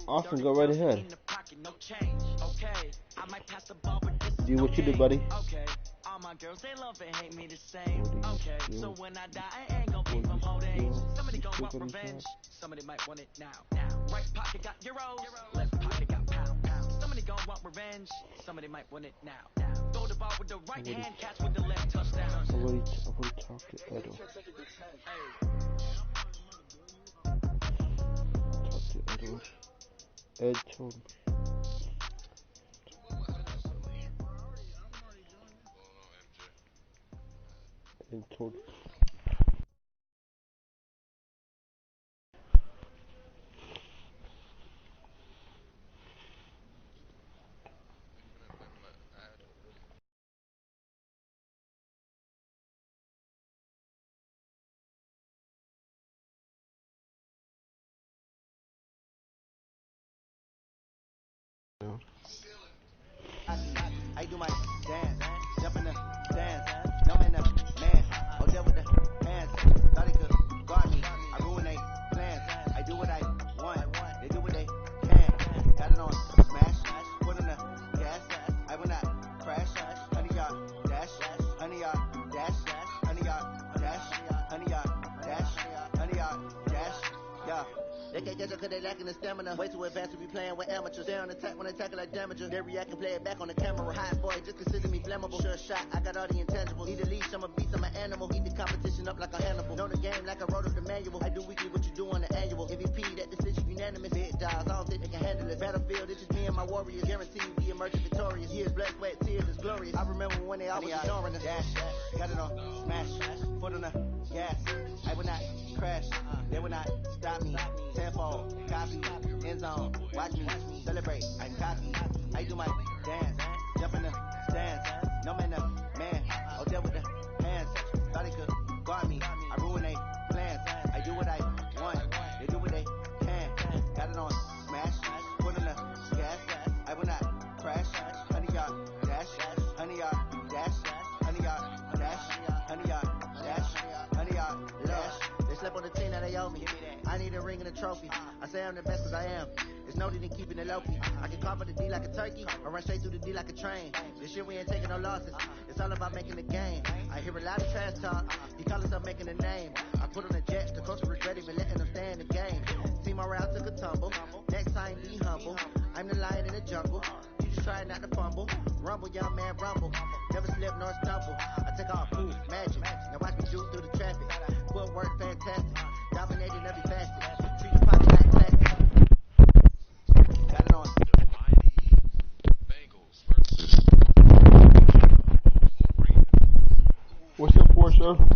Awesome, go right ahead. Do what you do, buddy. All my girls, they love and hate me the same. Okay, so when I die, I ain't gonna be from old age. Somebody gon' want revenge. Somebody might want it now. Right pocket got euros, left pocket got pound. Somebody gon' want revenge. Somebody might want it now. Throw the ball with the right hand, catch with the left touchdown. I already talked to Edo. Talk to Edo. Ed told me. Ed told me. I do my dance, jump in the dance, no man, man, oh there with the hands, thought they could guard me, I ruin they plans, I do what I want, they do what they can, got it on smash, put on the gas, I will not crash, honey y'all dash, honey y'all dash, honey y'all dash, honey y'all dash, honey y'all dash, yeah. They can't catch up cause they lacking the stamina. Way too advanced to be playing with amateurs. Stay on attack when they tackle like damager. They react and play it back on the camera. Hot boy, just consider me flammable. Sure shot, I got all the intangibles. Need a leash, I'm a beast, I'm an animal. Eat the competition up like a Hannibal. Know the game like I wrote up the manual. I do weekly what you do on the annual. MVP, that decision unanimous. Big dials, I don't think they can handle it. Battlefield, it's just me and my warriors. Guaranteed we emerge victorious. Years, blood, sweat, tears, it's glorious. I remember when they always ignoring us. Dash, got it on smash, foot on the gas. I will not crash, they will not stop me. Tenfold, copy, end zone, watch me celebrate. I copy, I do my dance, jump in the stands. No man, man, oh there with the hands. Thought they could guard me, I ruin they plans. I do what I want, they do what they can. Got it on smash, put on the gas. I will not crash, honey y'all dash, honey y'all dash, honey y'all dash, honey y'all dash, honey y'all dash. They slept on the team that they owe me. I need a ring and a trophy. I say I'm the best cause I am. It's no need in keeping it low key. I can carve up the D like a turkey or run straight through the D like a train. This shit we ain't taking no losses. It's all about making the game. I hear a lot of trash talk. He call himself making a name. I put on the jets. The coach regret even letting them stay in the game. Team morale took a tumble. Next time be humble. I'm the lion in the jungle. You just try not to fumble. Rumble, young man, rumble. Never slip nor stumble. I take off, move, magic. Now watch me do through the traffic. Footwork fantastic. Dominating every facet. Treat your pocket like plastic. Got it on. What's up, Portia? Wait,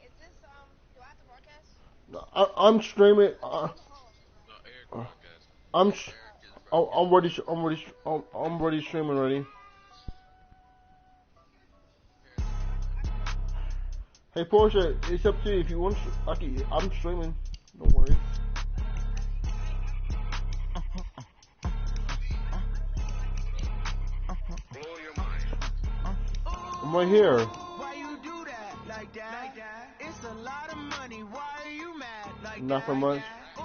is this, do I have to broadcast? I'm streaming. I'm ready streaming already. Hey Portia, it's up to you if you want. I'm streaming. Don't worry. I'm right here. Why you do that like that? It's a lot of money. Why are you mad like Not for much. Ooh,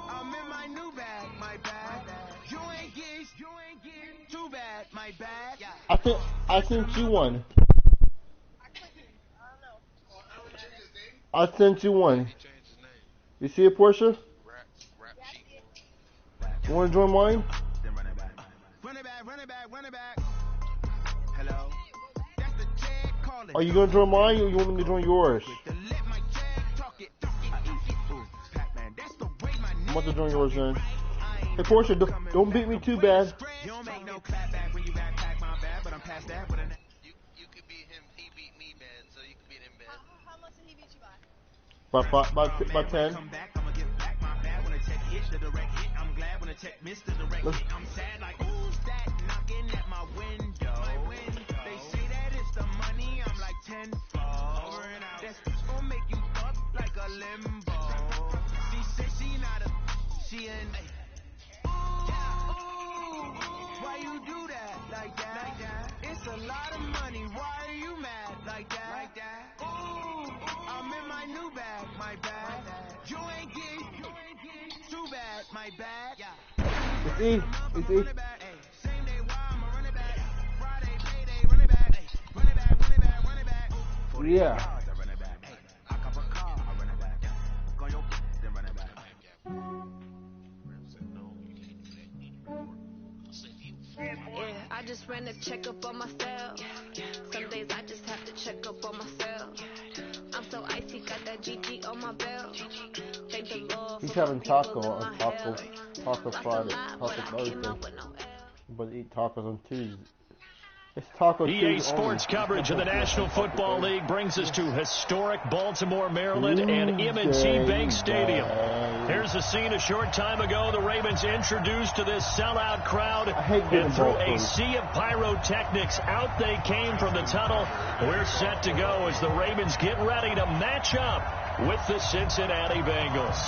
I'm in my new bag, my bad. You ain't get too bad, my bad. I think you won. I don't know. I sent you one. You see it, Portia? You want to join mine? Run it back. Hello. That's the check calling. Are you gonna join mine or you want me to join yours? Let my check talk it. That's the way my I'm about to join yours then. Hey Portia, don't beat me too bad. You don't make no clap back when you backpack my bad, but I'm past that with a You could beat him, he beat me bad, so you could beat him bad. How much did he beat you by? By 10. come back, I'ma get back my bad when a check hit the direct hit. I'm glad when a check missed the direct hit. I'm sad like who's that knocking at my window? They say that it's the money, I'm like tenfold. Over and out. That's gonna make you up like a limbo. She said she not a, she in. Why you do that like that? It's a lot of money. Why are you mad like that? Ooh, I'm in my new bag, my bag. You ain't get too bad. It's E. It's E. Yeah. Yeah, I just ran a checkup on myself. Some days I just have to check up on myself. I'm so icy, got that GG on my belt. Thank the Lord. He's having taco Friday, taco Thursday. But eat tacos on Tuesday. It's Taco EA Tuesday Sports only. coverage of the National Football League brings us to historic Baltimore, Maryland, and M&T Bank Stadium. Here's the scene a short time ago. The Ravens introduced to this sellout crowd, and through a sea of pyrotechnics, out they came from the tunnel. We're set to go as the Ravens get ready to match up with the Cincinnati Bengals.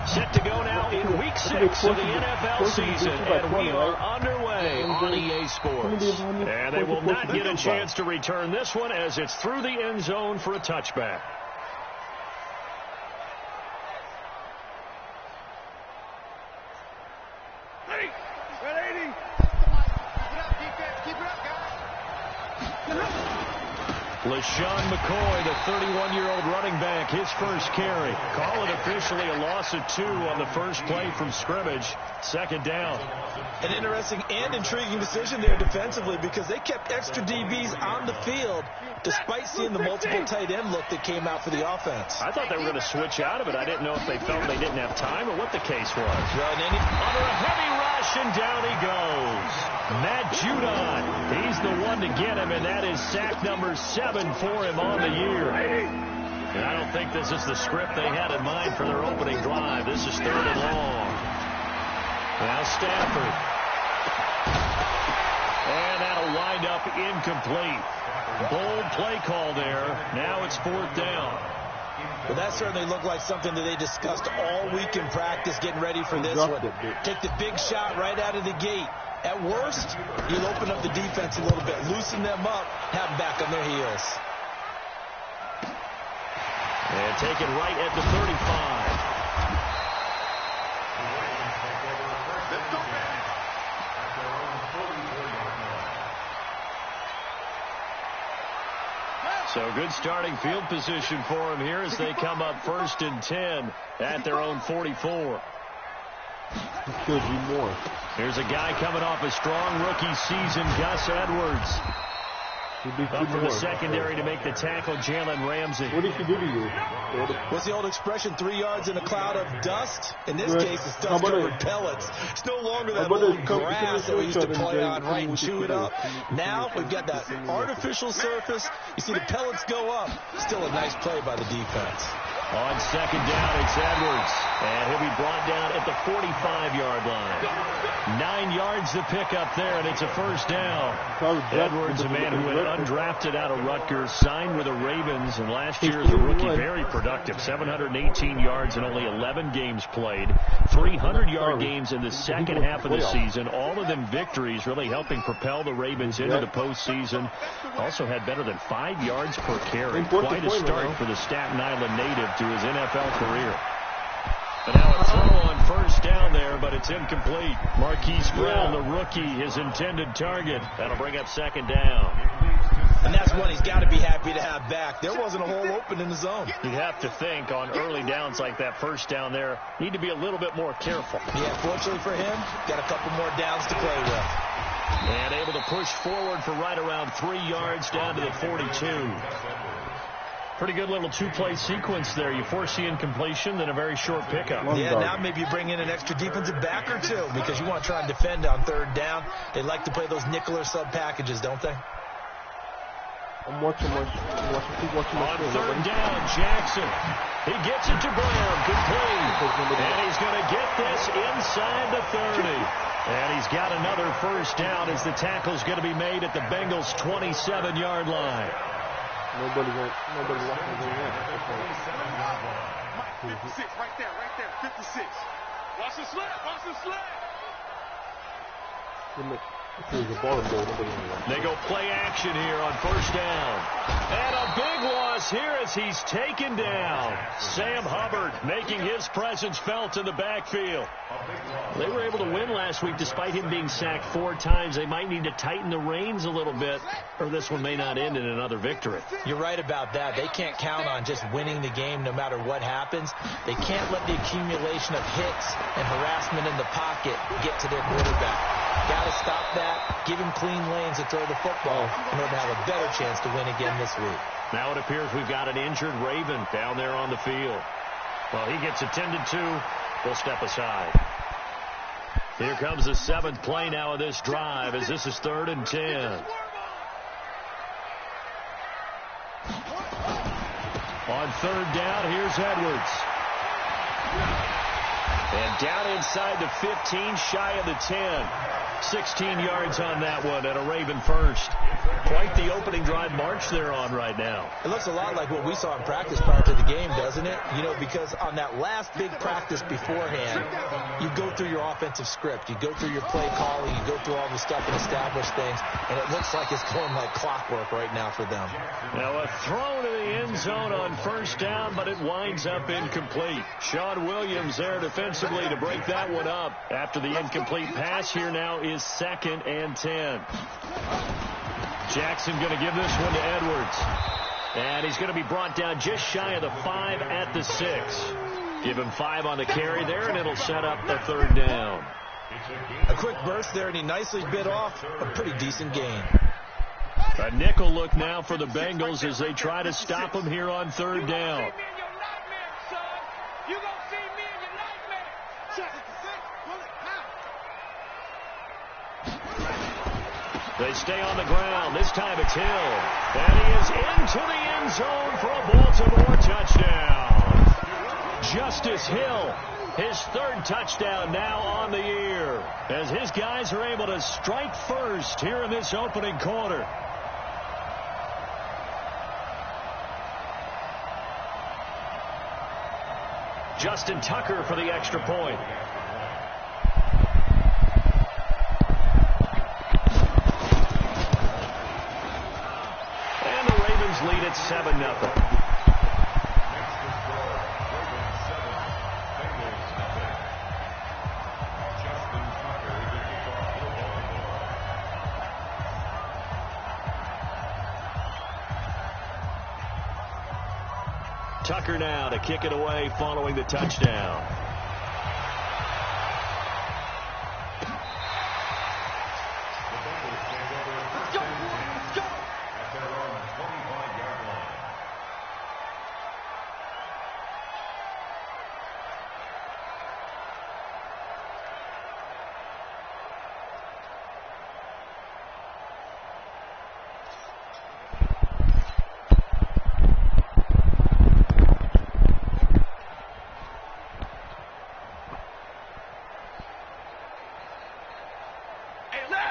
Set to go now in Week 6 of the NFL season, and we are underway on EA Sports. And they will not get a chance to return this one as it's through the end zone for a touchback. LaShawn McCoy, the 31-year-old running back, his first carry. Call it officially a loss of 2 on the first play from scrimmage. Second down. An interesting and intriguing decision there defensively because they kept extra DBs on the field despite seeing the multiple tight end look that came out for the offense. I thought they were going to switch out of it. I didn't know if they felt they didn't have time or what the case was. Right, under a heavy rush, and down he goes. Matt Judon, he's the one to get him, and that is sack number 7 for him on the year. And I don't think this is the script they had in mind for their opening drive. This is 3rd and long. Now Stafford. And that'll wind up incomplete. Bold play call there. Now it's 4th down. Well, that certainly looked like something that they discussed all week in practice getting ready for this one. Take the big shot right out of the gate. At worst, you'll open up the defense a little bit, loosen them up, have them back on their heels. And take it right at the 35. So good starting field position for him here as they come up 1st and 10 at their own 44. Here's a guy coming off a strong rookie season, Gus Edwards. Up from the secondary to make the tackle, Jalen Ramsey. What did he do to you? What's the old expression, 3 yards in a cloud of dust? In this case, it's dust-covered pellets. It's no longer that old grass that we used to play on, right, and chew it up. Now we've got that artificial surface. You see the pellets go up. Still a nice play by the defense. On 2nd down, it's Edwards. And he'll be brought down at the 45-yard line. 9 yards to pick up there, and it's a 1st down. Edwards, a man who had undrafted out of Rutgers, signed with the Ravens, and last year as a rookie, very productive. 718 yards in only 11 games played. 300-yard games in the second half of the season. All of them victories, really helping propel the Ravens into the postseason. Also had better than 5 yards per carry. Quite a start for the Staten Island native to his NFL career. And now a throw on 1st down there, but it's incomplete. Marquise Brown, the rookie, his intended target. That'll bring up 2nd down. And that's one he's got to be happy to have back. There wasn't a hole open in the zone. You'd have to think on early downs like that 1st down there, need to be a little bit more careful. Yeah, fortunately for him, got a couple more downs to play with. And able to push forward for right around 3 yards down to the 42. Pretty good little 2-play sequence there. You force the incompletion, then a very short pickup. Yeah, now maybe you bring in an extra defensive back or 2 because you want to try and defend on 3rd down. They like to play those nickel or sub packages, don't they? I'm watching my On 3rd down, Jackson. He gets it to Brown, complete. And he's going to get this inside the 30. And he's got another 1st down as the tackle's going to be made at the Bengals' 27-yard line. Nobody watching the game. 56, right there, 56. Watch the slap, watch the slap. They go play action here on first down. And a big loss here as he's taken down. Sam Hubbard making his presence felt in the backfield. They were able to win last week despite him being sacked 4 times. They might need to tighten the reins a little bit, or this one may not end in another victory. You're right about that. They can't count on just winning the game no matter what happens. They can't let the accumulation of hits and harassment in the pocket get to their quarterback. Got to stop that, give him clean lanes to throw the football in order to have a better chance to win again this week. Now it appears we've got an injured Raven down there on the field. Well, he gets attended to. We'll step aside. Here comes the 7th play now of this drive as this is 3rd and 10. On 3rd down, here's Edwards. And down inside the 15, shy of the 10. 16 yards on that one and a Raven first. Quite the opening drive march they're on right now. It looks a lot like what we saw in practice prior to the game, doesn't it? You know, because on that last big practice beforehand, you go through your offensive script. You go through your play calling. You go through all the stuff and establish things. And it looks like it's going like clockwork right now for them. Now a throw to the end zone on first down, but it winds up incomplete. Sean Williams there defensively to break that one up. After the incomplete pass, here now is 2nd and 10. Jackson going to give this one to Edwards. And he's going to be brought down just shy of the 5 at the 6. Give him 5 on the carry there, and it'll set up the 3rd down. A quick burst there, and he nicely bit off a pretty decent gain. A nickel look now for the Bengals as they try to stop him here on 3rd down. They stay on the ground. This time it's Hill. And he is into the end zone for a Baltimore touchdown. Justice Hill, his 3rd touchdown now on the year, as his guys are able to strike first here in this opening quarter. Justin Tucker for the extra point. Lead at 7-0. Tucker now to kick it away following the touchdown.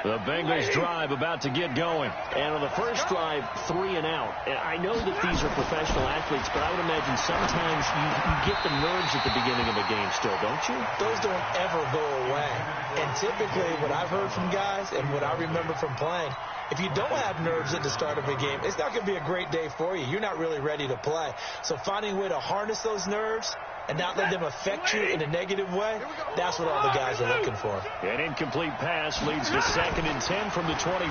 The Bengals drive about to get going. And on the first drive, 3 and out. And I know that these are professional athletes, but I would imagine sometimes you get the nerves at the beginning of a game still, don't you? Those don't ever go away. And typically what I've heard from guys and what I remember from playing, if you don't have nerves at the start of a game, it's not going to be a great day for you. You're not really ready to play. So finding a way to harness those nerves and not let them affect you in a negative way, that's what all the guys are looking for. An incomplete pass leads to 2nd and 10 from the 25.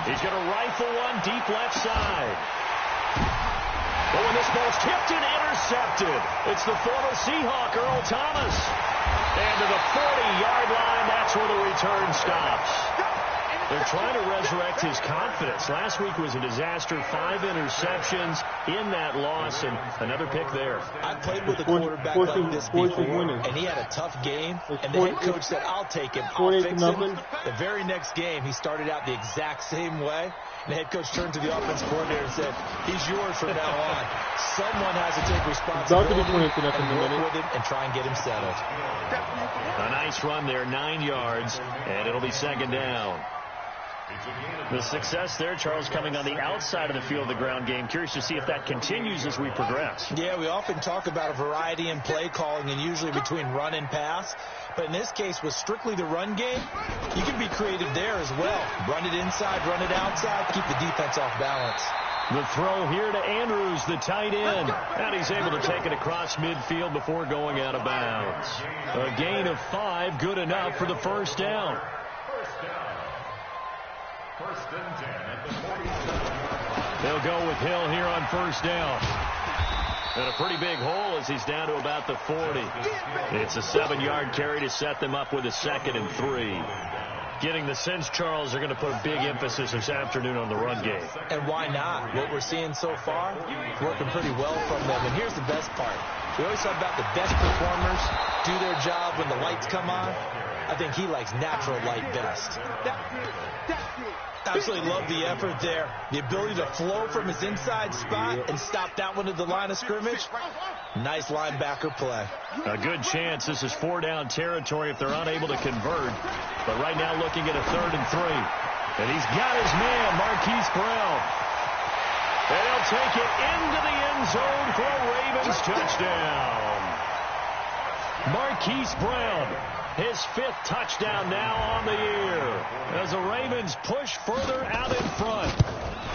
He's going to rifle one deep left side. But when this ball's tipped and intercepted, it's the former Seahawk, Earl Thomas. And to the 40-yard line, that's where the return stops. They're trying to resurrect his confidence. Last week was a disaster. 5 interceptions in that loss, and another pick there. I played with a quarterback like this before, and he had a tough game, and the head coach said, I'll take him, I'll fix him. The very next game, he started out the exact same way, and the head coach turned to the offensive coordinator and said, he's yours from now on. Someone has to take responsibility and work with him and try and get him settled. A nice run there, 9 yards, and it'll be 2nd down. The success there, Charles, coming on the outside of the field of the ground game. Curious to see if that continues as we progress. Yeah, we often talk about a variety in play calling and usually between run and pass. But in this case, with strictly the run game, you can be creative there as well. Run it inside, run it outside, keep the defense off balance. The throw here to Andrews, the tight end. And he's able to take it across midfield before going out of bounds. A gain of 5, good enough for the first down. First and 10 at the 47. They'll go with Hill here on first down. And a pretty big hole as he's down to about the 40. It's a 7-yard carry to set them up with a 2nd and 3. Getting the sense, Charles, they're going to put a big emphasis this afternoon on the run game. And why not? What we're seeing so far, working pretty well from them. And here's the best part. We always talk about the best performers do their job when the lights come on. I think he likes natural light best. Absolutely love the effort there. The ability to flow from his inside spot and stop that one at the line of scrimmage. Nice linebacker play. A good chance. This is 4-down territory if they're unable to convert. But right now looking at a 3rd and 3. And he's got his man, Marquise Brown. And he'll take it into the end zone for a Ravens touchdown. Marquise Brown, his 5th touchdown now on the year as the Ravens push further out in front.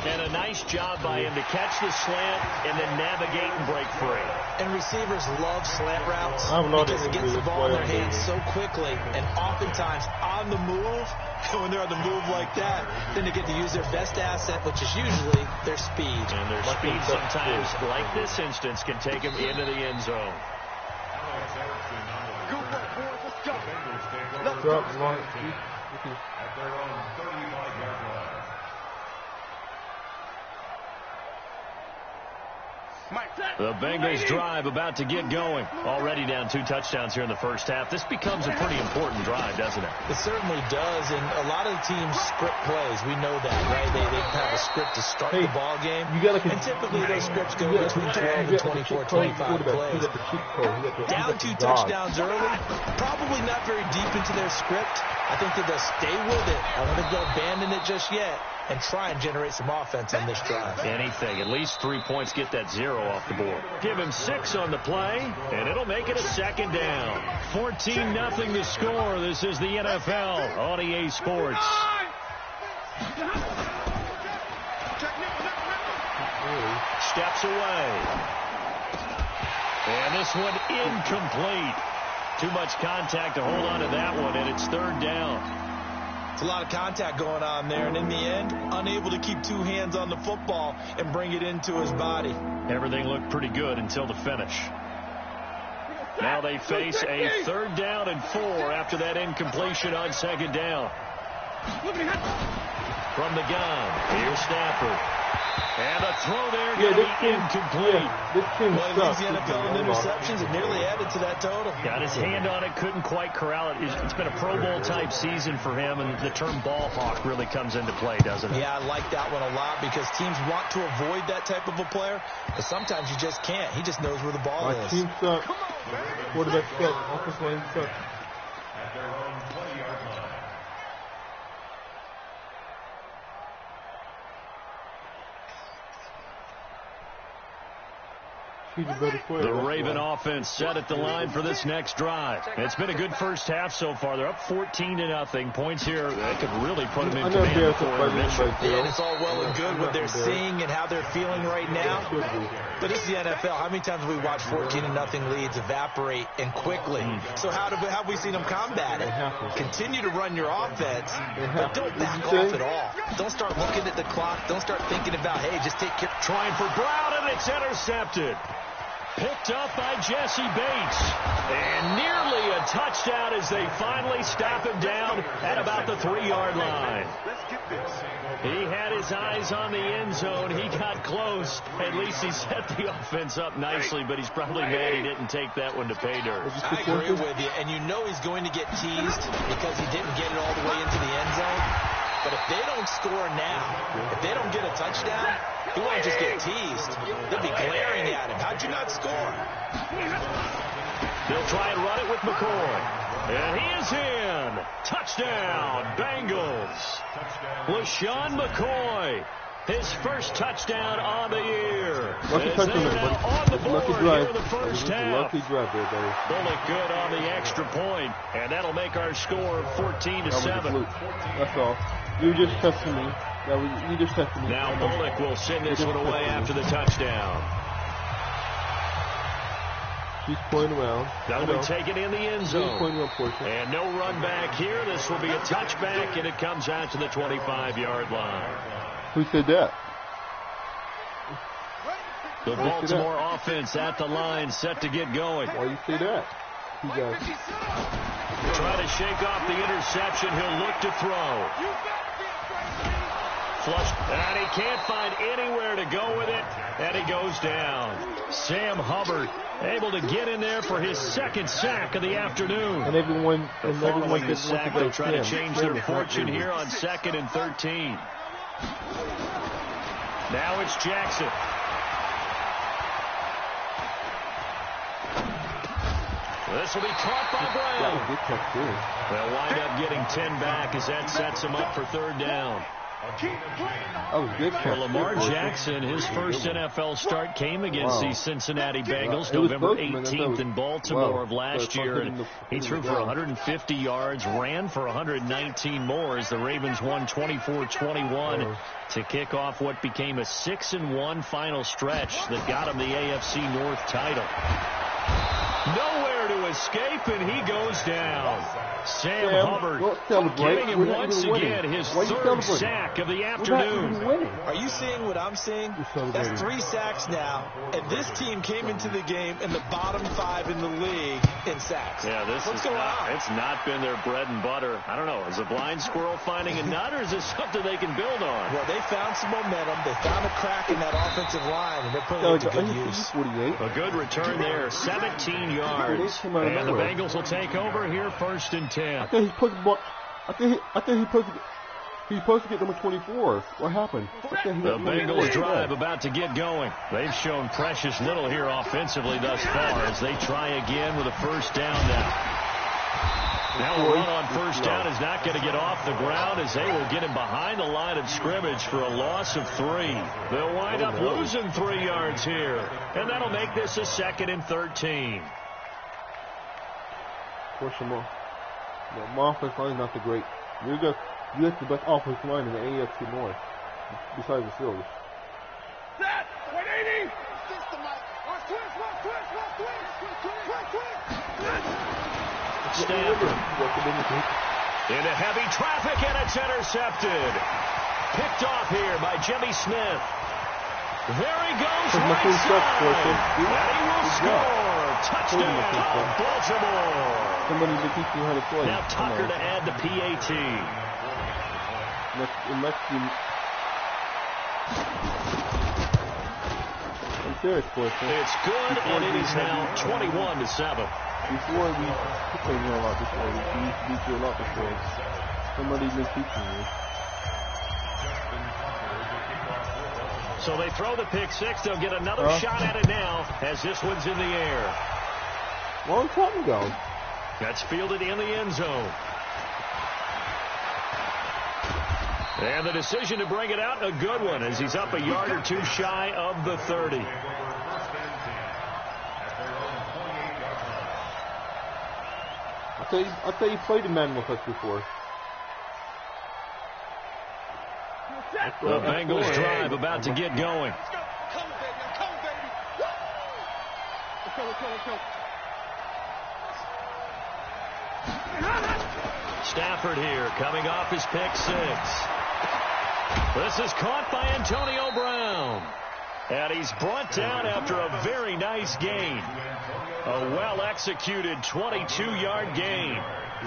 And a nice job by him to catch the slant and then navigate and break free. And receivers love slant routes because it gets the ball in their hands so quickly and oftentimes on the move. And when they're on the move like that, then they get to use their best asset, which is usually their speed. And their speed sometimes, like this instance, can take them into the end zone. At their own 35-yard line. The Bengals drive about to get going. Already down 2 touchdowns here in the first half. This becomes a pretty important drive, doesn't it? It certainly does, and a lot of the teams script plays. We know that, right? They have a script to start the ball game. And typically those scripts go between 12 and 24, 25 plays. Down 2 touchdowns early, probably not very deep into their script. I think that they'll stay with it. I don't think they'll abandon it just yet and try and generate some offense on this drive. Anything. At least 3 points, get that 0 off the board. Give him 6 on the play, and it'll make it a 2nd down. 14-0 the score. This is the NFL on EA Sports. Steps away. And this one incomplete. Too much contact to hold on to that one, and it's 3rd down. It's a lot of contact going on there, and in the end, unable to keep 2 hands on the football and bring it into his body. Everything looked pretty good until the finish. Now they face a 3rd down and 4 after that incompletion on 2nd down. From the gun, here's Stafford. And a throw there going to be incomplete. This team sucks. The NFL in interceptions and nearly added to that total. Got his hand on it, couldn't quite corral it. It's been a Pro Bowl type season for him, and the term ball hawk really comes into play, doesn't it? Yeah, I like that one a lot because teams want to avoid that type of a player, but sometimes you just can't. He just knows where the ball is. My team sucks. Quarterback sucks. Offensive line sucks. At their own 20-yard line. The Raven offense set at the line for this next drive. It's been a good first half so far. They're up 14-0. Points here, that could really put them in command before intermission. And it's all well and good what they're seeing and how they're feeling right now. But it's the NFL. How many times have we watched 14-0 leads evaporate and quickly? So how have we seen them combat it? Continue to run your offense, but don't back off at all. Don't start looking at the clock. Don't start thinking about, hey, just take care. Trying for Brown, and it's intercepted. Picked up by Jesse Bates. And nearly a touchdown as they finally stop him down at about the 3-yard line. He had his eyes on the end zone. He got close. At least he set the offense up nicely, but he's probably mad he didn't take that one to pay dirt. I agree with you. And you know he's going to get teased because he didn't get it all the way into the end zone. But if they don't score now, if they don't get a touchdown, he won't just get teased. They'll be glaring at him. How'd you not score? They'll try and run it with McCoy. And he is in. Touchdown, Bengals. LaShawn McCoy, his first touchdown on the year. Lucky touchdown, on the board lucky here drive. in the first half. Lucky drive there, buddy. Bullock good on the extra point, and that'll make our score 14-7. That's all. You just tested me. You just tested me. Now Bullock will send this one away after the touchdown. She's pointing around. That'll be taken in the end zone. Around, and no run back here. This will be a touchback, and it comes out to the 25-yard line. Who said that? The Baltimore offense at the line, set to get going. Why you say that? Who does? Try to shake off the interception. He'll look to throw. Flush, and he can't find anywhere to go with it, and he goes down. Sam Hubbard able to get in there for his second sack of the afternoon. And everyone gets sacked. They'll try to change their fortune here on 2nd and 13. Now it's Jackson. This will be caught by Brown. They'll wind up getting 10 back as that sets him up for third down. For Lamar Jackson, his first NFL start came against the Cincinnati Bengals November 18th in Baltimore of last year. And he threw for 150 yards, ran for 119 more as the Ravens won 24-21 to kick off what became a 6-1 final stretch that got him the AFC North title. Nowhere to escape, and he goes down. Sam Hubbard giving him once again his third sack of the afternoon. Are you seeing what I'm seeing? That's 3 sacks now, and this team came into the game in the bottom 5 in the league in sacks. Yeah, it's not been their bread and butter. I don't know, is a blind squirrel finding a nut, or is this something they can build on? Well, they found some momentum. They found a crack in that offensive line, and they're putting it to good use. A good return there, 17 yards. And the Bengals will take over here, 1st and 10. I think he's supposed to get number 24. What happened? The Bengals drive about to get going. They've shown precious little here offensively thus far as they try again with a first down now. Now a run on first down is not going to get off the ground as they will get him behind the line of scrimmage for a loss of 3. They'll wind up losing 3 yards here, and that'll make this a 2nd and 13. My offensive line is not the great. You got the best offensive line in the AFC North, besides the Steelers. Set! 180! Stanford into heavy traffic, and it's intercepted. Picked off here by Jimmy Smith. There he goes, right side, and he will score. Touchdown, Baltimore. Somebody to teach you how to play. Now Tucker to add the PAT. I'm serious, boys. It's good, and it is now 21-7. Before we played a lot before. We used to beat you a lot before. Somebody's been teaching you. So they throw the pick 6. They'll get another shot at it now as this one's in the air. Long time ago. That's fielded in the end zone. And the decision to bring it out, a good one, as he's up a yard or 2 shy of the 30. I thought you played a man with us before. The Bengals drive about to get going. Stafford here coming off his pick 6. This is caught by Antonio Brown. And he's brought down after a very nice gain. A well-executed 22-yard gain.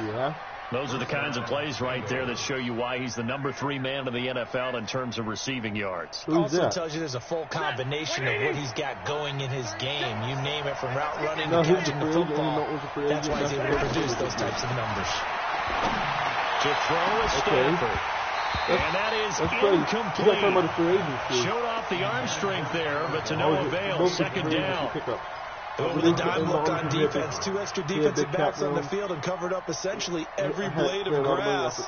Yeah. Those are the kinds of plays right there that show you why he's the number 3 man in the NFL in terms of receiving yards. Also tells you there's a full combination of what he's got going in his game. You name it, from route running to catching the football. That's why he's able to produce those types of numbers. To throw a Stanford. And that is incomplete. Showed off the arm strength there, but to no avail. 2nd down. They went with a dime look on defense. 2 extra defensive backs on the field and covered up essentially every blade of grass.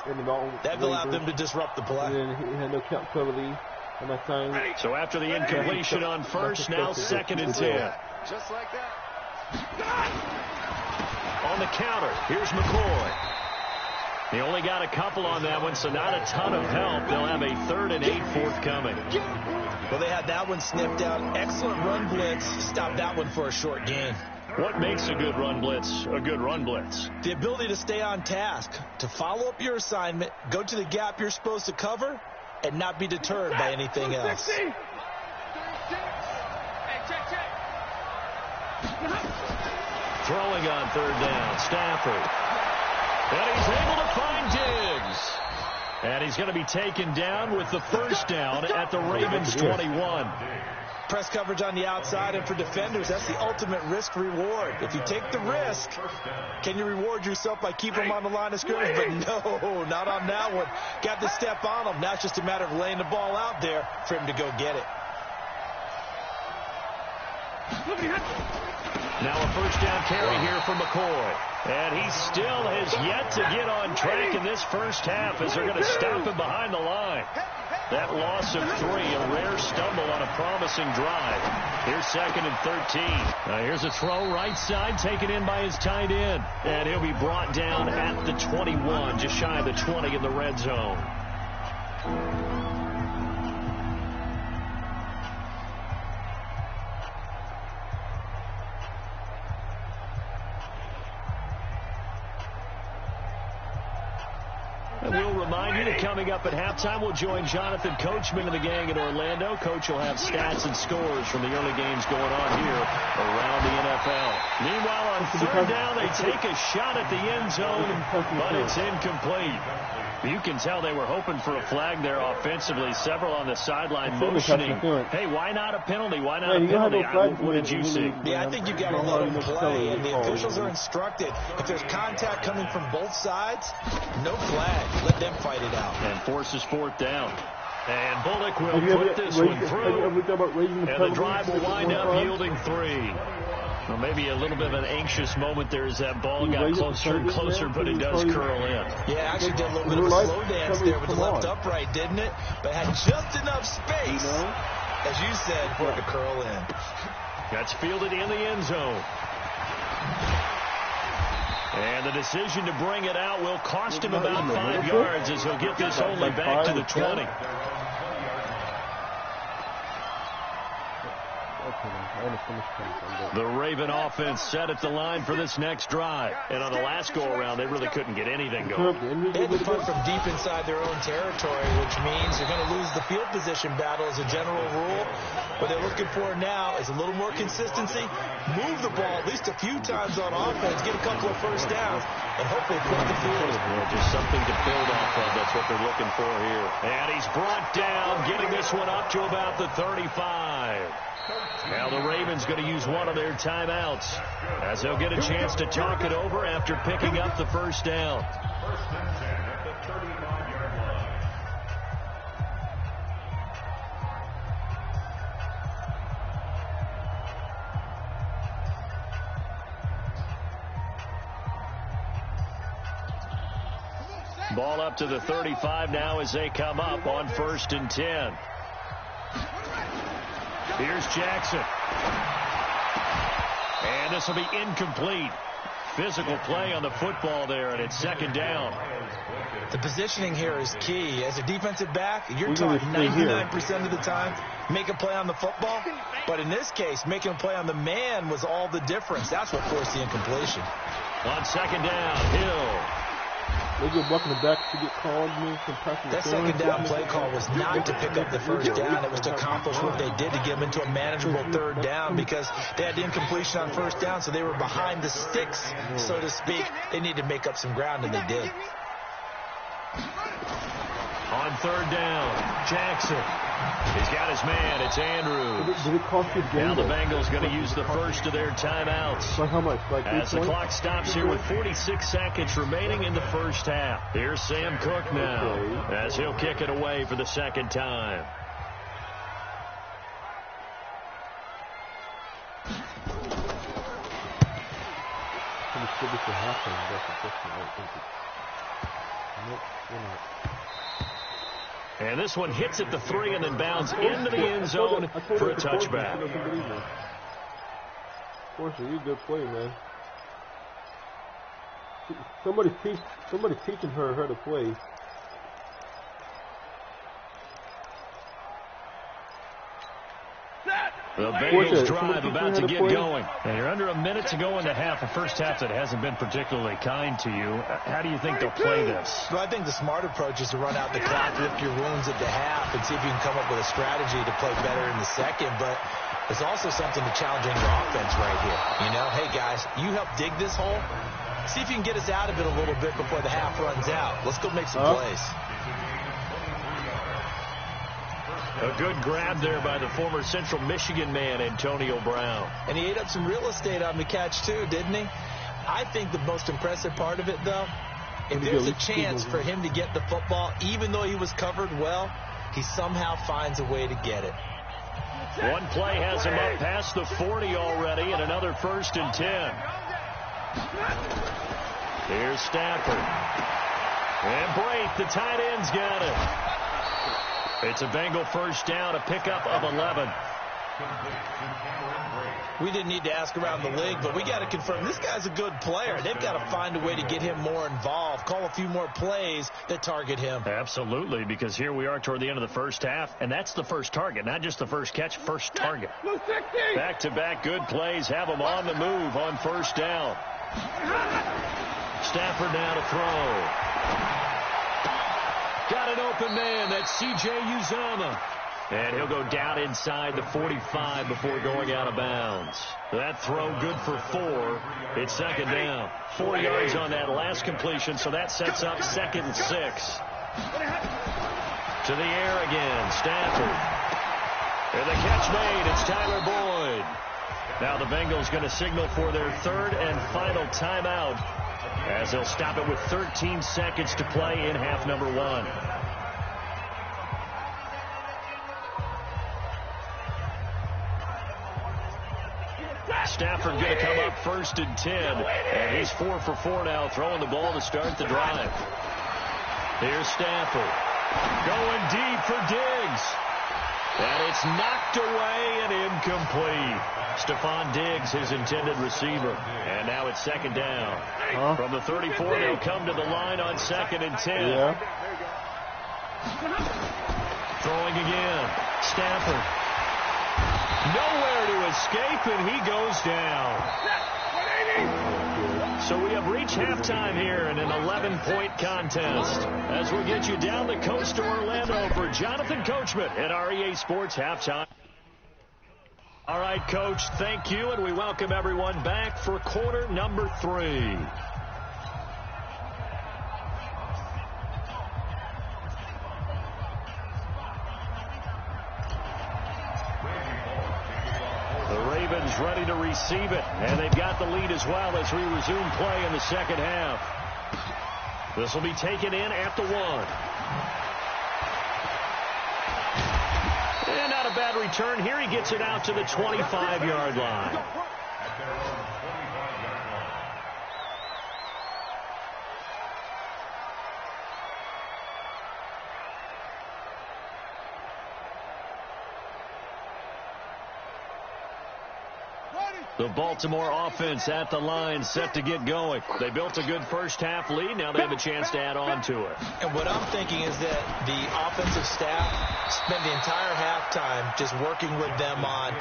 That allowed them to disrupt the play. He had no count cover So after the incompletion on first, now 2nd and 10. Just like that. On the counter, here's McCoy. He only got a couple on that one, so not a ton of help. They'll have a 3rd and 8 forthcoming. Well, they had that one snipped out. Excellent run blitz. Stopped that one for a short gain. What makes a good run blitz a good run blitz? The ability to stay on task, to follow up your assignment, go to the gap you're supposed to cover, and not be deterred by anything else. Throwing on 3rd down, Stafford. And he's able to find Diggs. And he's going to be taken down with the 1st down at the Ravens 21. Press coverage on the outside, and for defenders, that's the ultimate risk-reward. If you take the risk, can you reward yourself by keeping them on the line of scrimmage? But no, not on that one. Got to step on them. Now it's just a matter of laying the ball out there for him to go get it. Now a 1st down carry here for McCoy. And he still has yet to get on track in this first half as they're going to stop him behind the line. That loss of 3, a rare stumble on a promising drive. Here's 2nd and 13. Now here's a throw right side taken in by his tight end. And he'll be brought down at the 21, just shy of the 20 in the red zone. And we'll remind you that coming up at halftime, we'll join Jonathan Coachman and the gang in Orlando. Coach will have stats and scores from the early games going on here around the NFL. Meanwhile, on 3rd down, they take a shot at the end zone, but it's incomplete. You can tell they were hoping for a flag there offensively. Several on the sideline motioning, hey, why not a penalty? Why not a penalty? What did you see? Yeah, I think you got to let them play, and the officials are instructed. If there's contact coming from both sides, no flag. Let them fight it out. And forces 4th down. And Bullock will put this one through. And the drive will wind up yielding 3. Well, maybe a little bit of an anxious moment there as that ball got closer and closer, but it does curl in. Yeah, actually did a little bit of a slow dance there with the left upright, didn't it? But had just enough space, as you said, for it to curl in. That's fielded in the end zone. And the decision to bring it out will cost him about 5 yards as he'll get this only back to the 20. The Raven offense set at the line for this next drive. And on the last go-around, they really couldn't get anything going. They had to punt from deep inside their own territory, which means you're going to lose the field position battle as a general rule. What they're looking for now is a little more consistency, move the ball at least a few times on offense, get a couple of 1st downs, and hopefully put the field. Just something to build off of. That's what they're looking for here. And he's brought down, getting this one up to about the 35. Now the Ravens going to use one of their timeouts as they'll get a chance to talk it over after picking up the 1st down. 1st and 10 at the 35-yard line. Ball up to the 35 now as they come up on 1st and 10. Here's Jackson. And this will be incomplete. Physical play on the football there, and it's 2nd down. The positioning here is key. As a defensive back, you're taught 99% of the time, make a play on the football. But in this case, making a play on the man was all the difference. That's what forced the incompletion. On 2nd down, Hill. They get walking the back to get called. That 2nd down play call was not to pick up the 1st down. It was to accomplish what they did to get them into a manageable 3rd down because they had the incompletion on 1st down, so they were behind the sticks, so to speak. They needed to make up some ground, and they did. On 3rd down, Jackson. He's got his man. It's Andrews. Now the Bengals going to use the first of their timeouts. By how much? Like as the clock stops here with 46 seconds remaining in the first half. Here's Sam Cook now as he'll kick it away for the 2nd time. And this one hits at the 3 and then bounds into the end zone for a touchback. Forster, you a good play, man. Somebody teaching her to play. The Bengals drive about to get going. And you're under a minute to go in the half. A first half that hasn't been particularly kind to you. How do you think they'll play this? Well, I think the smart approach is to run out the clock, lick your wounds at the half, and see if you can come up with a strategy to play better in the second. But there's also something to challenging your offense right here. You know, hey, guys, you help dig this hole. See if you can get us out of it a little bit before the half runs out. Let's go make some plays. A good grab there by the former Central Michigan man, Antonio Brown. And he ate up some real estate on the catch, too, didn't he? I think the most impressive part of it, though, if there's a chance for him to get the football, even though he was covered well, he somehow finds a way to get it. One play has him up past the 40 already, and another 1st and 10. Here's Stafford. And Brate, the tight end's got it. It's a Bengal first down, a pickup of 11. We didn't need to ask around the league, but we got to confirm this guy's a good player. They've got to find a way to get him more involved, call a few more plays that target him. Absolutely, because here we are toward the end of the first half, and that's the first target, not just the first catch, first target. Back-to-back good plays have them on the move on first down. Stafford now to throw. Got an open man. That's C.J. Uzomah. And he'll go down inside the 45 before going out of bounds. That throw good for 4. It's 2nd down. 4 yards on that last completion, so that sets up 2nd and 6. To the air again. Stafford. And the catch made. It's Tyler Boyd. Now the Bengals going to signal for their 3rd and final timeout, as they'll stop it with 13 seconds to play in half number 1. Stafford going to come up 1st and 10, and he's 4 for 4 now, throwing the ball to start the drive. Here's Stafford going deep for Diggs, and it's knocked away and incomplete. Stephon Diggs, his intended receiver. And now it's 2nd down. From the 34, they'll come to the line on 2nd and 10. Yeah. Throwing again. Stafford. Nowhere to escape, and he goes down. So we have reached halftime here in an 11-point contest. As we'll get you down the coast to Orlando for Jonathan Coachman at REA Sports Halftime. All right, Coach, thank you, and we welcome everyone back for quarter number 3. The Ravens ready to receive it, and they've got the lead as well as we resume play in the second half. This will be taken in at the 1. And not a bad return here. He gets it out to the 25-yard line. The Baltimore offense at the line, set to get going. They built a good first half lead. Now they have a chance to add on to it. And what I'm thinking is that the offensive staff spent the entire halftime just working with them on,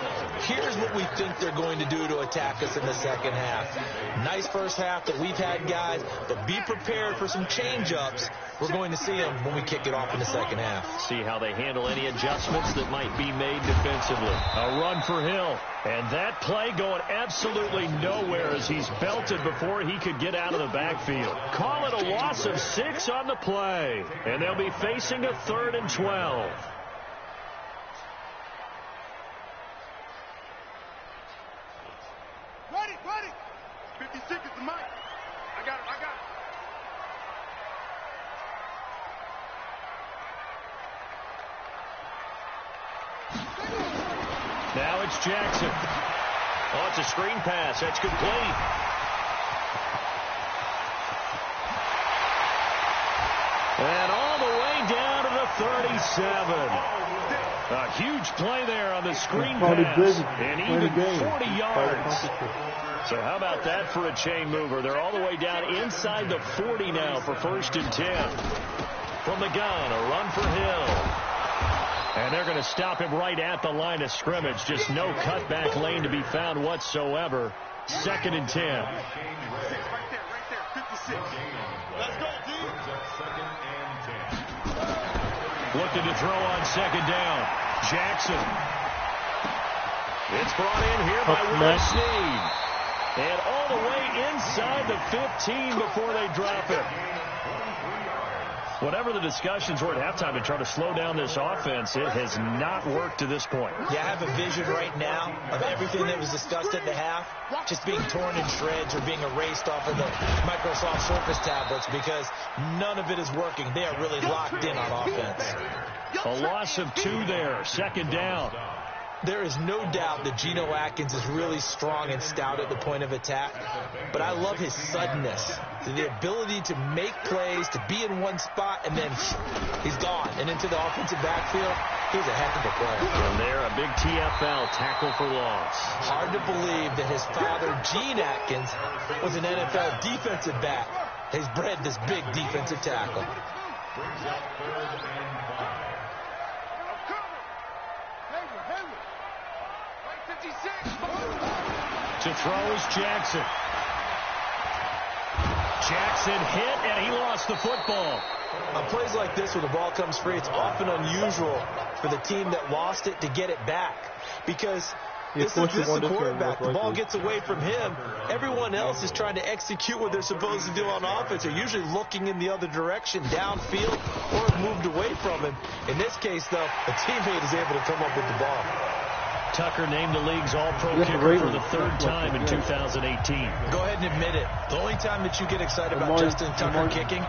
here's what we think they're going to do to attack us in the second half. Nice first half that we've had, guys, but be prepared for some change-ups. We're going to see them when we kick it off in the second half. See how they handle any adjustments that might be made defensively. A run for Hill. And that play going absolutely nowhere as he's belted before he could get out of the backfield. Call it a loss of 6 on the play. And they'll be facing a 3rd and 12. Ready. 56 is the mic. I got it. Now it's Jackson. Oh, it's a screen pass. That's complete. 37. A huge play there on the screen pass. And even 40 yards. So how about that for a chain mover? They're all the way down inside the 40 now for 1st and 10. From the gun, a run for Hill. And they're going to stop him right at the line of scrimmage. Just no cutback lane to be found whatsoever. 2nd and 10. Right there, 56. Let's go, D. Looking to throw on 2nd down. Jackson. It's brought in here by Will Snead. And all the way inside the 15 before they drop it. Whatever the discussions were at halftime to try to slow down this offense, it has not worked to this point. Yeah, I have a vision right now of everything that was discussed at the half just being torn in shreds or being erased off of the Microsoft Surface tablets because none of it is working. They are really locked in on offense. A loss of 2 there. 2nd down. There is no doubt that Geno Atkins is really strong and stout at the point of attack, but I love his suddenness, the ability to make plays, to be in one spot, and then he's gone. And into the offensive backfield, he's a heck of a player. From there, a big TFL, tackle for loss. Hard to believe that his father, Gene Atkins, was an NFL defensive back. He's bred this big defensive tackle. Brings up 3rd and 5. To throw is Jackson. Jackson hit, and he lost the football. On plays like this where the ball comes free, it's often unusual for the team that lost it to get it back because this is the quarterback. The ball gets away from him. Everyone else is trying to execute what they're supposed to do on offense. They're usually looking in the other direction, downfield, or moved away from him. In this case, though, a teammate is able to come up with the ball. Tucker named the league's all-pro kicker for the 3rd time in 2018. Go ahead and admit it. The only time that you get excited about Justin Tucker kicking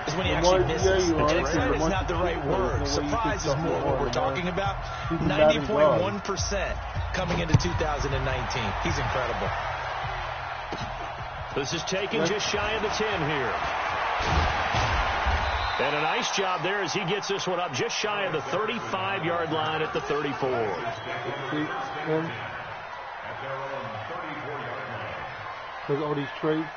is when he actually misses. And excited is not the right word. Surprise is more what we're talking about. 90.1% coming into 2019. He's incredible. This is taken just shy of the 10 here. And a nice job there as he gets this one up just shy of the 35-yard line at the 34. There's all these trades.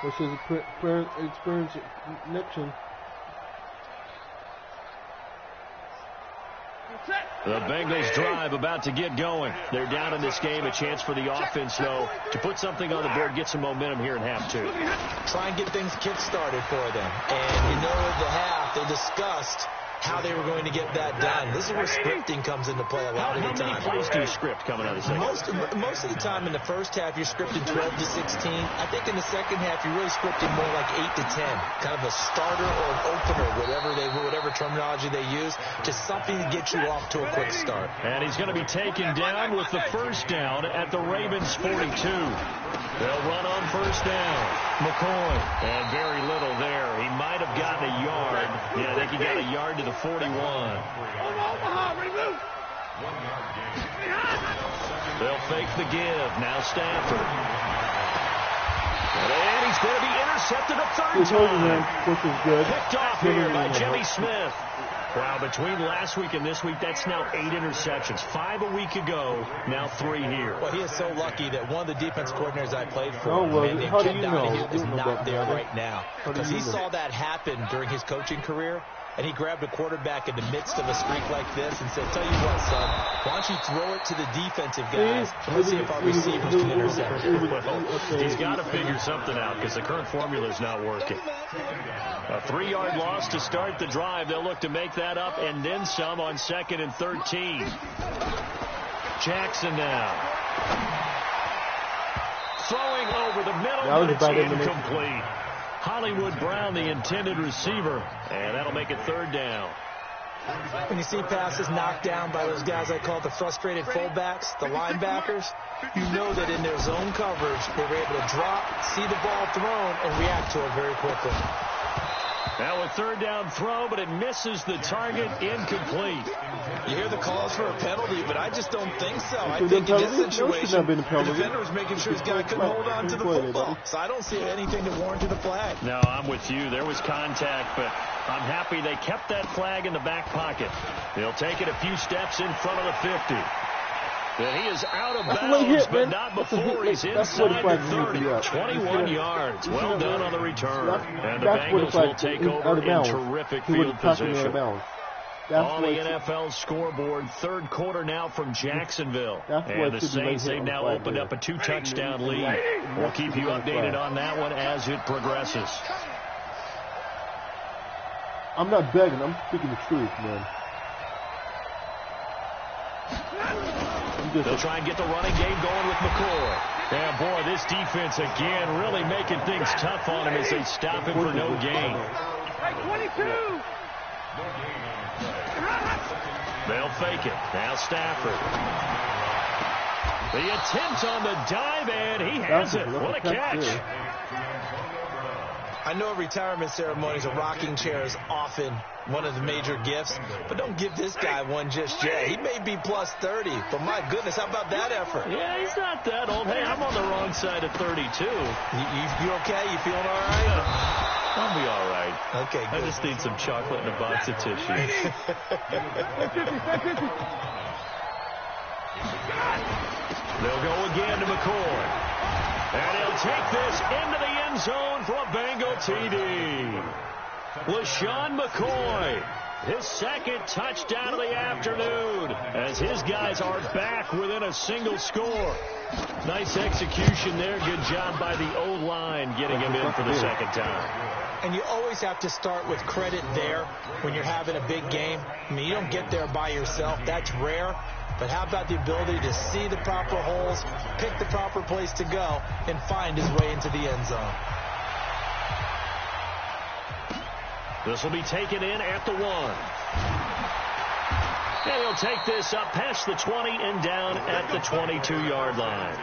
This is a experience connection. The Bengals drive about to get going. They're down in this game. A chance for the offense, though, to put something on the board, get some momentum here in half 2. Try and get things kick-started for them. And you know at the half, they discussed how they were going to get that done. This is where scripting comes into play a lot of the time. How many plays do you script coming out of the second? Most of the time in the first half, you're scripting 12 to 16. I think in the second half, you're really scripting more like 8 to 10. Kind of a starter or an opener, whatever terminology they use, just something to get you off to a quick start. And he's going to be taken down with the 1st down at the Ravens 42. They'll run on 1st down. McCoy. And very little there. He might have gotten a yard. Yeah, I think he got a yard to the 41. They'll fake the give. Now Stafford. And he's going to be intercepted a 3rd time. Which is good. Picked off here by Jimmy Smith. Wow, between last week and this week, that's now 8 interceptions. 5 a week ago, now 3 here. Well, he is so lucky that one of the defense coordinators I played for, a man named Ken Donahue, is not there right now. Because he saw that happen during his coaching career, and he grabbed a quarterback in the midst of a streak like this and said, tell you what, son, why don't you throw it to the defensive guys, and let's see if our receivers can intercept it. Well, he's got to figure something out because the current formula is not working. A 3-yard loss to start the drive. They'll look to make that up and then some on 2nd and 13. Jackson now. Throwing over the middle, but it's incomplete. Hollywood Brown, the intended receiver, and that'll make it 3rd down. When you see passes knocked down by those guys I call the frustrated fullbacks, the linebackers, you know that in their zone coverage, they were able to drop, see the ball thrown, and react to it very quickly. Now a third down throw, but it misses the target, incomplete. You hear the calls for a penalty, but I just don't think so. I think in this situation, the defender was making sure his guy couldn't hold on to the football. So I don't see anything that warranted a flag. No, I'm with you. There was contact, but I'm happy they kept that flag in the back pocket. They'll take it a few steps in front of the 50. And he is out of bounds, but not before he's inside the 30. 21 yards. Well done on the return. And the Bengals will take over in terrific field position. On the NFL scoreboard, third quarter now from Jacksonville. And the Saints, they've now opened up a 2-touchdown lead. We'll keep you updated on that one as it progresses. I'm not begging. I'm speaking the truth, man. They'll try and get the running game going with McCoy. And, boy, this defense, again, really making things tough on him as they stop him for no gain. 22! They'll fake it. Now Stafford. The attempt on the dive, and he has it. What a catch. I know retirement ceremonies, a rocking chair is often one of the major gifts, but don't give this guy one just yet. He may be plus 30, but my goodness, how about that effort? Yeah, he's not that old. Hey, I'm on the wrong side of 32. You okay? You feeling all right? Yeah, I'll be all right. Okay, good. I just need some chocolate and a box of tissue. They'll go again to McCoy. And he'll take this into the end zone for a Bengal TD. LaShawn McCoy, his second touchdown of the afternoon, as his guys are back within a single score. Nice execution there. Good job by the O-line getting him in for the second time. And you always have to start with credit there when you're having a big game. I mean, you don't get there by yourself. That's rare. But how about the ability to see the proper holes, pick the proper place to go, and find his way into the end zone? This will be taken in at the 1. And he'll take this up past the 20 and down at the 22-yard line.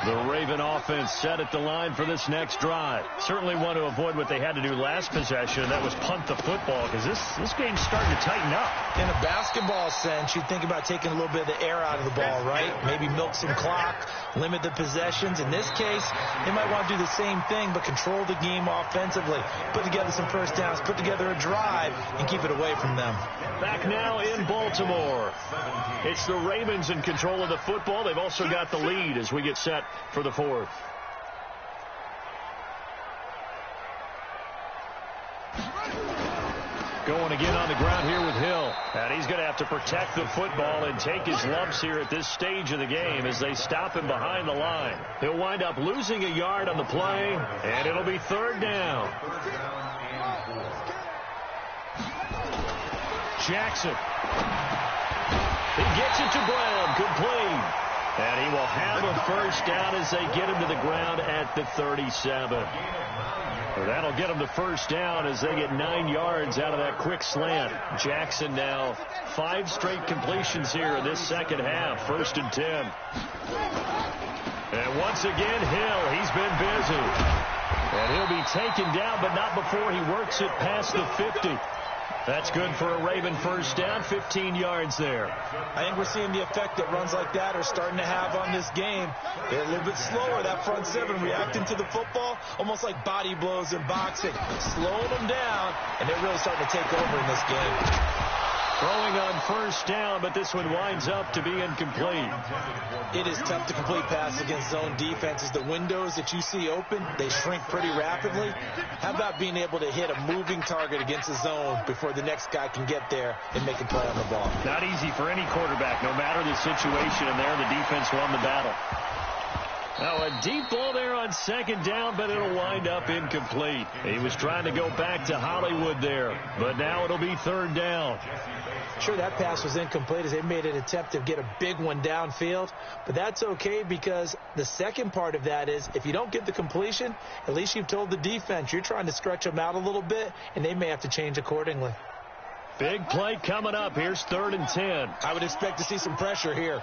The Raven offense set at the line for this next drive. Certainly want to avoid what they had to do last possession, and that was punt the football, because this game's starting to tighten up. In a basketball sense, you think about taking a little bit of the air out of the ball, right? Maybe milk some clock, limit the possessions. In this case, they might want to do the same thing, but control the game offensively. Put together some first downs, put together a drive, and keep it away from them. Back now in Baltimore. It's the Ravens in control of the football. They've also got the lead as we get set for the fourth. Going again on the ground here with Hill. And he's going to have to protect the football and take his lumps here at this stage of the game as they stop him behind the line. He'll wind up losing a yard on the play, and it'll be third down. Jackson. He gets it to Brown, complete. And he will have a first down as they get him to the ground at the 37. Well, that'll get him the first down as they get 9 yards out of that quick slant. Jackson now 5 straight completions here in this second half. 1st and 10. And once again, Hill, he's been busy. And he'll be taken down, but not before he works it past the 50. That's good for a Raven first down, 15 yards there. I think we're seeing the effect that runs like that are starting to have on this game. They're a little bit slower, that front seven, reacting to the football, almost like body blows in boxing. Slowing them down, and they're really starting to take over in this game. Throwing on first down, but this one winds up to be incomplete. It is tough to complete passes against zone defenses. The windows that you see open, they shrink pretty rapidly. How about being able to hit a moving target against a zone before the next guy can get there and make a play on the ball? Not easy for any quarterback, no matter the situation, and there the defense won the battle. Now a deep ball there on second down, but it'll wind up incomplete. He was trying to go back to Hollywood there, but now it'll be third down. Sure, that pass was incomplete as they made an attempt to get a big one downfield, but that's okay because the second part of that is if you don't get the completion, at least you've told the defense you're trying to stretch them out a little bit, and they may have to change accordingly. Big play coming up. Here's 3rd and 10. I would expect to see some pressure here.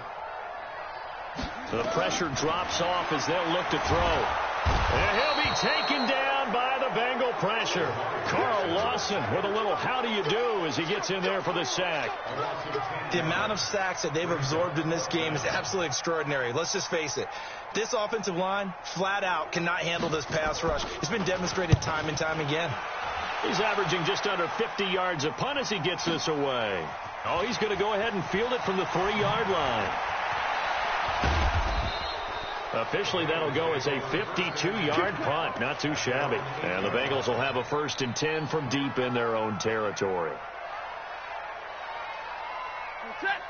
The pressure drops off as they'll look to throw. And he'll be taken down by the Bengal pressure. Carl Lawson with a little how do you do as he gets in there for the sack. The amount of sacks that they've absorbed in this game is absolutely extraordinary. Let's just face it. This offensive line, flat out, cannot handle this pass rush. It's been demonstrated time and time again. He's averaging just under 50 yards a punt as he gets this away. Oh, he's going to go ahead and field it from the 3-yard line. Officially, that'll go as a 52-yard punt. Not too shabby. And the Bengals will have a 1st and 10 from deep in their own territory.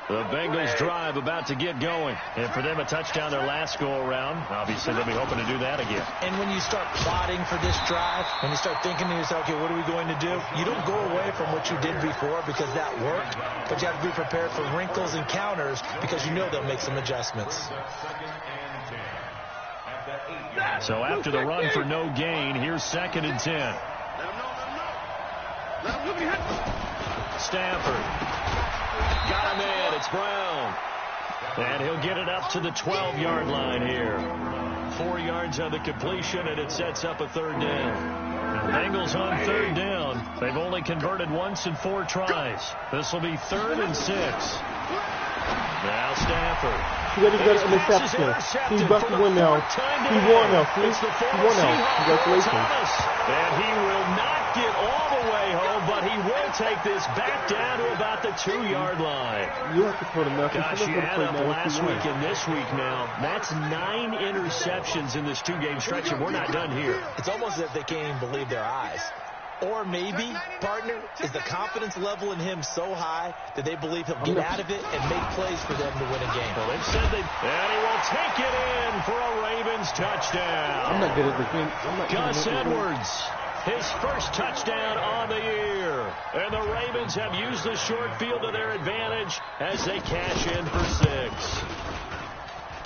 The Bengals drive about to get going. And for them, a touchdown their last go-around. Obviously, they'll be hoping to do that again. And when you start plotting for this drive, when you start thinking to yourself, okay, what are we going to do? You don't go away from what you did before because that worked. But you have to be prepared for wrinkles and counters because you know they'll make some adjustments. So after the run for no gain, here's 2nd and 10. Stafford. Got him in. It's Brown. And he'll get it up to the 12-yard line here. 4 yards on the completion, and it sets up a 3rd down. The Bengals on 3rd down. They've only converted once in 4 tries. This will be 3rd and 6. Now Stafford. He got an interception. He's about to win now. He won now. He won now. Congratulations. And he will not get all the way home, but he will take this back down to about the 2-yard line. You have to put him up. Gosh, you add up last week and this week now. That's 9 interceptions in this 2-game stretch, and we're not done here. It's almost as if they can't even believe their eyes. Or maybe, partner, is the confidence level in him so high that they believe he'll get out of it and make plays for them to win a game. Well, they've said and he will take it in for a Ravens touchdown. I'm not good at the game. Gus Edwards, his first touchdown on the year. And the Ravens have used the short field to their advantage as they cash in for 6.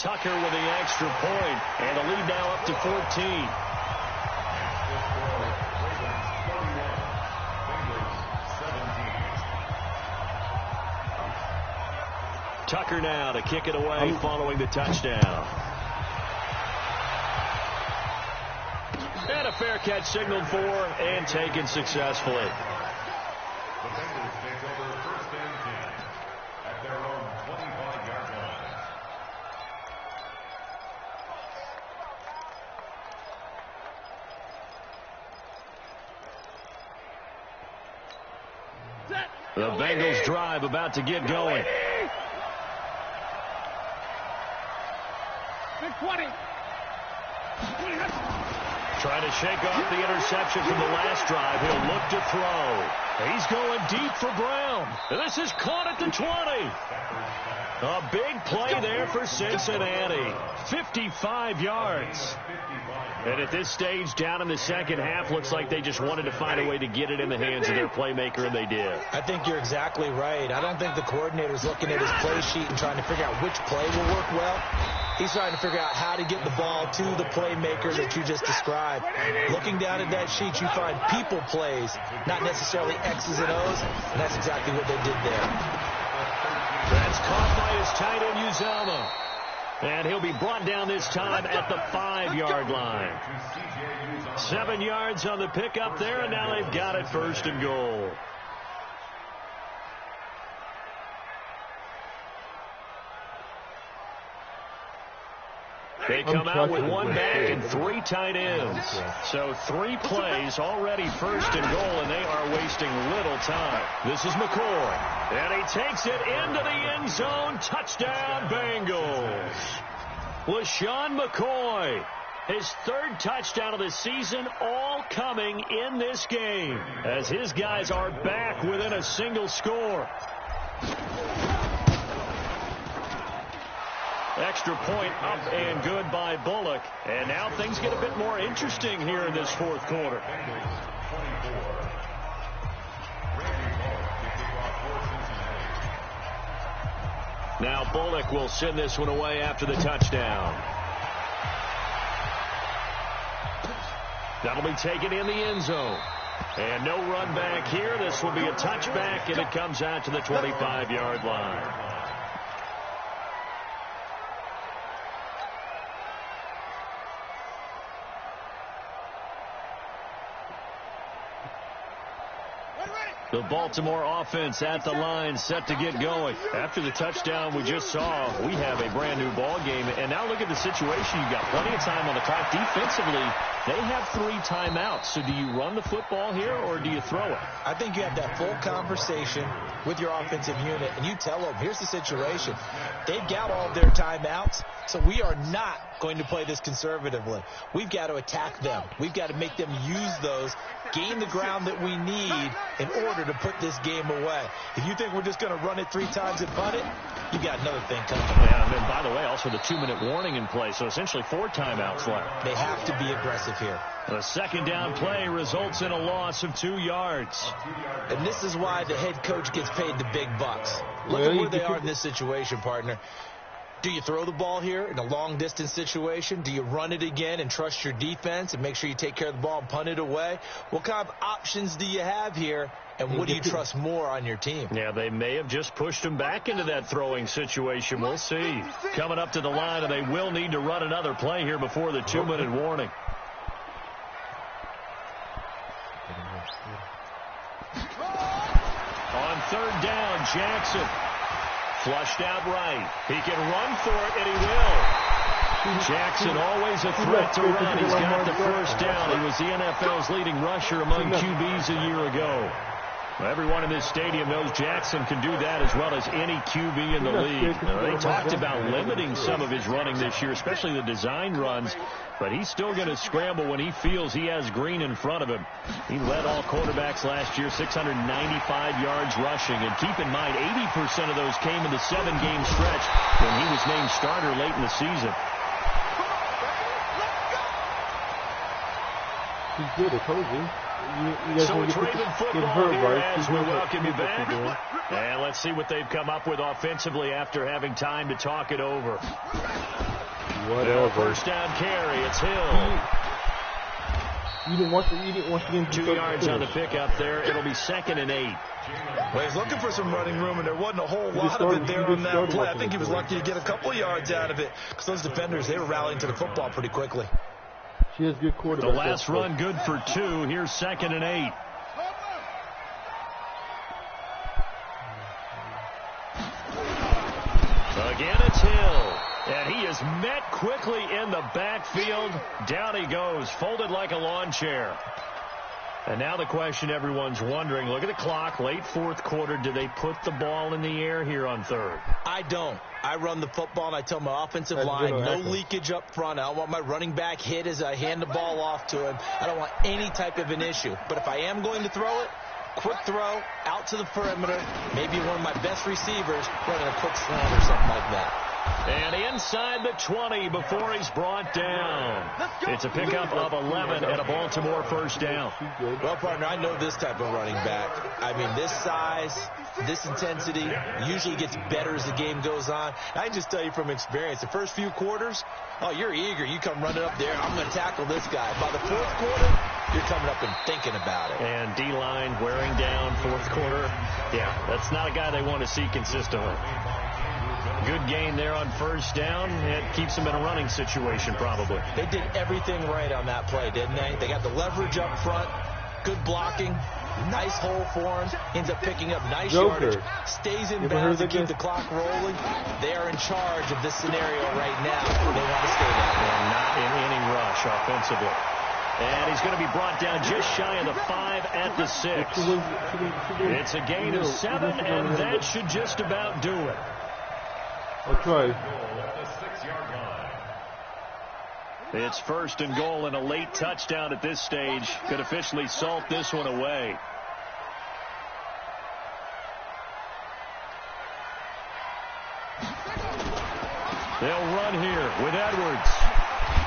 Tucker with the extra point, and the lead now up to 14. Tucker now to kick it away following the touchdown. And a fair catch signaled for and taken successfully. The Bengals take over 1st and 10 at their own 25-yard line. The Bengals drive about to get going. 20. Trying to shake off the interception from the last drive. He'll look to throw. He's going deep for Brown. And this is caught at the 20. A big play there for Cincinnati. 55 yards. And at this stage, down in the second half, looks like they just wanted to find a way to get it in the hands of their playmaker, and they did. I think you're exactly right. I don't think the coordinator's looking at his play sheet and trying to figure out which play will work well. He's trying to figure out how to get the ball to the playmaker that you just described. Looking down at that sheet, you find people plays, not necessarily X's and O's, and that's exactly what they did there. That's caught by his tight end, Uzama. And he'll be brought down this time at the 5-yard line. 7 yards on the pickup there, and now they've got it 1st and goal. They come out with 1 back and 3 tight ends. So 3 plays already 1st and goal, and they are wasting little time. This is McCoy. And he takes it into the end zone. Touchdown, Bengals. LaShawn McCoy, his 3rd touchdown of the season, all coming in this game, as his guys are back within a single score. Extra point up and good by Bullock. And now things get a bit more interesting here in this 4th quarter. Now Bullock will send this one away after the touchdown. That'll be taken in the end zone. And no run back here. This will be a touchback, and it comes out to the 25-yard line. The Baltimore offense at the line, set to get going. After the touchdown we just saw, we have a brand new ball game. And now look at the situation. You've got plenty of time on the clock. Defensively, they have 3 timeouts. So do you run the football here or do you throw it? I think you have that full conversation with your offensive unit, and you tell them, here's the situation. They've got all of their timeouts, so we are not going to play this conservatively. We've got to attack them. We've got to make them use those, gain the ground that we need in order to put this game away. If you think we're just going to run it 3 times and punt it, you got another thing coming. Yeah, and by the way, also the 2-minute warning in play, so essentially 4 timeouts left. They have to be aggressive here. The second down play results in a loss of 2 yards. And this is why the head coach gets paid the big bucks. Look at where they are in this situation, partner. Do you throw the ball here in a long-distance situation? Do you run it again and trust your defense and make sure you take care of the ball and punt it away? What kind of options do you have here, and what do you trust more on your team? Yeah, they may have just pushed him back into that throwing situation. We'll see. Coming up to the line, and they will need to run another play here before the 2-minute warning. On third down, Jackson. Flushed out right. He can run for it, and he will. Jackson always a threat to run. He's got the first down. He was the NFL's leading rusher among QBs a year ago. Well, everyone in this stadium knows Jackson can do that as well as any QB in the league. Now, they talked about limiting some of his running this year, especially the design runs, but he's still going to scramble when he feels he has green in front of him. He led all quarterbacks last year, 695 yards rushing. And keep in mind, 80% of those came in the 7-game stretch when he was named starter late in the season. He's good, I told you. So it's Raven football here as we welcome you back. And let's see what they've come up with offensively after having time to talk it over. Whatever. First down carry. It's Hill. You didn't want to get 2 yards on the pickup there. It'll be 2nd and 8. Well, he's looking for some running room, and there wasn't a whole lot of it there on that play. I think he was lucky to get a couple of yards out of it because those defenders, they were rallying to the football pretty quickly. She has good quarterback. The last run good for 2. Here's 2nd and 8. Again, it's Hill. And he is met quickly in the backfield. Down he goes, folded like a lawn chair. And now the question everyone's wondering, look at the clock, late 4th quarter. Do they put the ball in the air here on 3rd? I don't. I run the football, and I tell my offensive line, no leakage up front. I don't want my running back hit as I hand the ball off to him. I don't want any type of an issue. But if I am going to throw it, quick throw, out to the perimeter, maybe one of my best receivers running a quick slant or something like that. And inside the 20 before he's brought down. It's a pickup of 11 and a Baltimore first down. Well, partner, I know this type of running back. I mean, this size, this intensity usually gets better as the game goes on. I can just tell you from experience, the first few quarters, oh, you're eager. You come running up there, I'm going to tackle this guy. By the 4th quarter, you're coming up and thinking about it. And D-line wearing down 4th quarter. Yeah, that's not a guy they want to see consistently. Good gain there on first down. It keeps them in a running situation probably. They did everything right on that play, didn't they? They got the leverage up front, good blocking, nice hole for him, ends up picking up nice yardage, stays in bounds to keep the clock rolling. They are in charge of this scenario right now. They want to stay that way. Not in any rush offensively. And he's going to be brought down just shy of the 5 at the 6. It's a gain of 7, and that should just about do it. I'll try. It's 1st and goal and a late touchdown at this stage could officially salt this one away. They'll run here with Edwards.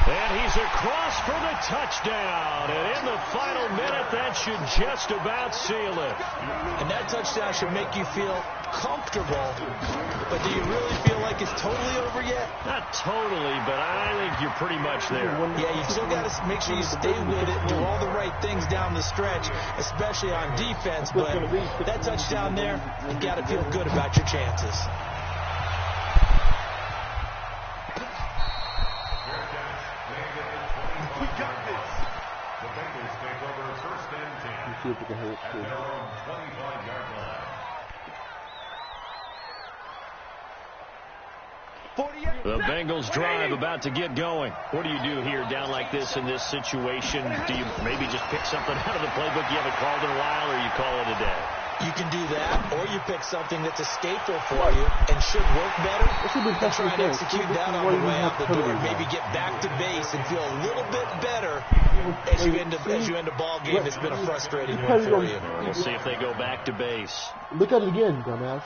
And he's across for the touchdown. And in the final minute, that should just about seal it. And that touchdown should make you feel comfortable. But do you really feel like it's totally over yet? Not totally, but I think you're pretty much there. Yeah, you still got to make sure you stay with it, do all the right things down the stretch, especially on defense. But that touchdown there, you got to feel good about your chances. see if we can hit it too. The Bengals drive about to get going. What do you do here down like this in this situation? Do you maybe just pick something out of the playbook you haven't called in a while, or you call it a day? You can do that, or you pick something that's escapeful for you and should work better. And try and execute that on the way out the door. Maybe get back to base and feel a little bit better as you end a ball game that's been a frustrating one for you. We'll see if they go back to base. Look at it again, dumbass.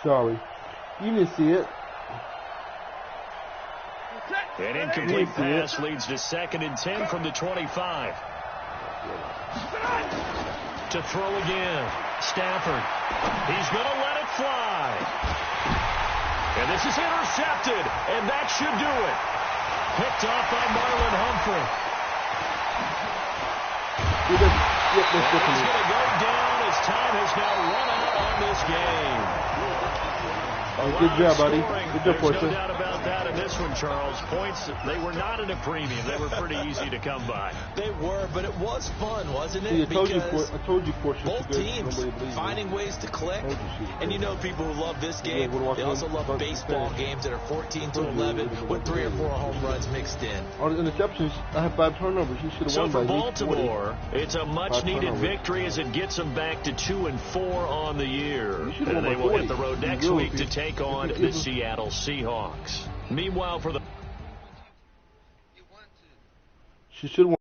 Sorry. You didn't see it. An incomplete pass leads to 2nd and 10 from the 25. To throw again. Stafford. He's going to let it fly. And this is intercepted. And that should do it. Picked off by Marlon Humphrey. And he's going to go down as time has now run out on this game. Good job, buddy. Good job, There's no doubt about that in this one, Charles. Points, they were not in a premium. They were pretty easy to come by. They were, but it was fun, wasn't it? See, I told you, both teams finding ways to click. And you know people who love this game, they also love baseball games that are 14-11 with 3 or 4 home runs mixed in. On interceptions, I have 5 turnovers. He should have won by for Baltimore, it's a much-needed victory as it gets them back to 2-4 on the year. And they will hit the road next week to take on the Seattle Seahawks. Meanwhile, for the... She should have won.